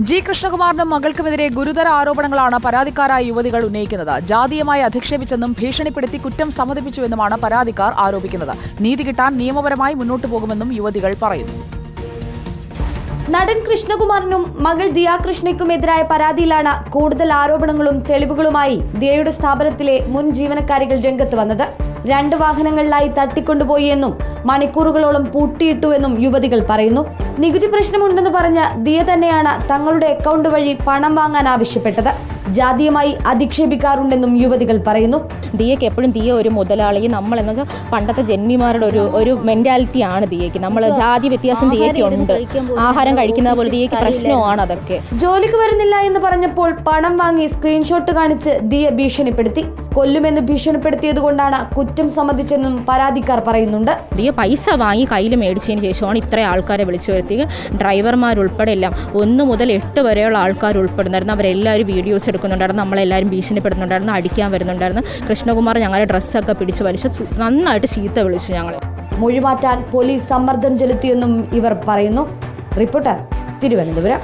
G കൃഷ്ണകുമാറിനും മകൾക്കുമെതിരെ ഗുരുതര ആരോപണങ്ങളാണ് പരാതിക്കാരായ യുവതികൾ ഉന്നയിക്കുന്നത്. ജാതീയമായി അധിക്ഷേപിച്ചെന്നും ഭീഷണിപ്പെടുത്തി കുറ്റം സമ്മതിപ്പിച്ചുവെന്നുമാണ് പരാതിക്കാർ ആരോപിക്കുന്നത്. നീതി കിട്ടാൻ നിയമപരമായി മുന്നോട്ടു പോകുമെന്നും യുവതികൾ പറയുന്നു. നടൻ കൃഷ്ണകുമാറിനും മകൾ ദിയ കൃഷ്ണയ്ക്കുമെതിരായ പരാതിയിലാണ് കൂടുതൽ ആരോപണങ്ങളും തെളിവുകളുമായി ദിയയുടെ സ്ഥാപനത്തിലെ മുൻ ജീവനക്കാരികൾ രംഗത്ത് വന്നത്. 2 വാഹനങ്ങളിലായി തട്ടിക്കൊണ്ടുപോയി എന്നും മണിക്കൂറുകളോളം പൂട്ടിയിട്ടുവെന്നും യുവതികൾ പറയുന്നു. നികുതി പ്രശ്നമുണ്ടെന്ന് പറഞ്ഞ് ദിയ തന്നെയാണ് തങ്ങളുടെ അക്കൗണ്ട് വഴി പണം വാങ്ങാൻ ആവശ്യപ്പെട്ടത്. ജാതീയമായി അധിക്ഷേപിക്കാറുണ്ടെന്നും യുവതികൾ പറയുന്നു. ദിയയ്ക്ക് എപ്പോഴും ദിയ ഒരു മുതലാളി, നമ്മൾ എന്നത് പണ്ടത്തെ ജന്മിമാരുടെ ഒരു മെന്റാലിറ്റി ആണ് ദിയയ്ക്ക്. നമ്മൾ ജാതി വ്യത്യാസം ദിയയ്ക്ക് ഉണ്ട്. ആഹാരം കഴിക്കുന്നത് പോലെ ദിയയ്ക്ക് പ്രശ്നമാണ് അതൊക്കെ. ജോലിക്ക് വരുന്നില്ല എന്ന് പറഞ്ഞപ്പോൾ പണം വാങ്ങി സ്ക്രീൻഷോട്ട് കാണിച്ച് ദിയ ഭീഷണിപ്പെടുത്തി. കൊല്ലുമെന്ന് ഭീഷണിപ്പെടുത്തിയത് കൊണ്ടാണ് കുറ്റം സമ്മതിച്ചെന്നും പരാതിക്കാർ പറയുന്നുണ്ട്. ദിയ പൈസ വാങ്ങി കയ്യിൽ മേടിച്ചതിന് ശേഷമാണ് ഇത്രയും ആൾക്കാരെ വിളിച്ചു വരുത്തി. ഡ്രൈവർമാരുൾപ്പെടെ എല്ലാം 1 മുതൽ 8 വരെയുള്ള ആൾക്കാർ ഉൾപ്പെടുന്നായിരുന്നു. അവരെല്ലാവരും വീഡിയോസ് എടുക്കുന്നുണ്ടായിരുന്നു. നമ്മളെല്ലാവരും ഭീഷണിപ്പെടുന്നുണ്ടായിരുന്നു, അടിക്കാൻ വരുന്നുണ്ടായിരുന്നു. കൃഷ്ണകുമാർ ഞങ്ങളുടെ ഡ്രസ്സൊക്കെ പിടിച്ച് വലിച്ച് നന്നായിട്ട് ചീത്ത വിളിച്ചു ഞങ്ങൾ. മൊഴിമാറ്റാൻ പോലീസ് സമ്മർദ്ദം ചെലുത്തിയെന്നും ഇവർ പറയുന്നു. റിപ്പോർട്ടർ, തിരുവനന്തപുരം.